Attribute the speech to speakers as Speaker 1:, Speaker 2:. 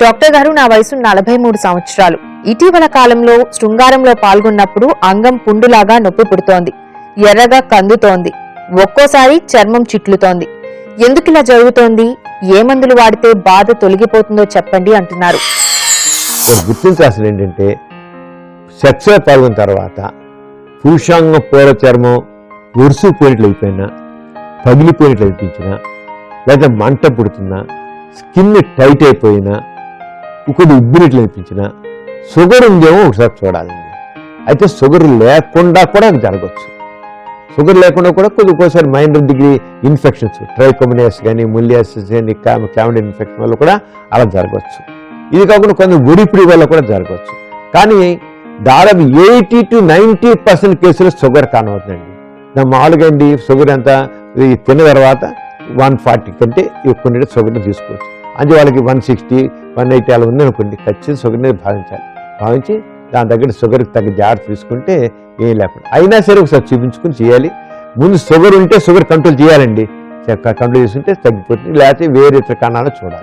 Speaker 1: Doctor గారు, నా వయసు 43 సంవత్సరాలు. ఇటీవల కాలంలో శృంగారంలో పాల్గొన్నప్పుడు అంగం పుండులాగా నొప్పి పుడుతోంది, ఎర్రగా కందుతోంది, ఒక్కోసారి చర్మం చిట్లుతోంది. ఎందుకిలా జరుగుతోంది? ఏ మందులు వాడితే బాధ తొలగిపోతుందో చెప్పండి అంటున్నారు.
Speaker 2: గుర్తించాల్సింది ఏంటంటే, సెక్స్లో పాల్గొన్న తర్వాత పురుషాంగం పూర చర్మం ఒరుసుపోయినట్లు అయిపోయినా, పగిలిపోయినట్లు అనిపించినా, లేదా మంట పుడుతున్నా, స్కిన్ టైట్ అయిపోయినా, ఒకటి ఉబ్బినట్లు అనిపించినా షుగర్ ఉందేమో ఒకసారి చూడాలండి. అయితే షుగర్ లేకుండా కూడా అది జరగచ్చు. షుగర్ లేకుండా కూడా ఒక్కోసారి మైనర్ డిగ్రీ ఇన్ఫెక్షన్స్, ట్రైకోమోనియాసిస్ కానీ, ములియాసిస్ కానీ, క్యావిటీ ఇన్ఫెక్షన్ వల్ల కూడా అలా జరగవచ్చు. ఇది కాకుండా కొంత ఒడిపిడి వల్ల కూడా జరగవచ్చు. కానీ దాదాపు 80 to 90% కేసులు షుగర్ కానవుతుందండి. మామూలుగా అండి షుగర్ ఎంత తిన్న తర్వాత 140 కంటే ఎక్కువ షుగర్ని తీసుకోవచ్చు. అంటే వాళ్ళకి 160, 180 అలా ఉందనుకోండి, ఖచ్చితంగా షుగర్ని భావించి దాని దగ్గర షుగర్కి తగ్గ జాగ్రత్త తీసుకుంటే ఏం లేకుండా. అయినా సరే ఒకసారి చూపించుకుని చేయాలి. ముందు షుగర్ ఉంటే షుగర్ కంట్రోల్ చేయాలండి. కంట్రోల్ చేసుకుంటే తగ్గిపోతుంది, లేకపోతే వేరే ఇతర కారణాలు చూడాలి.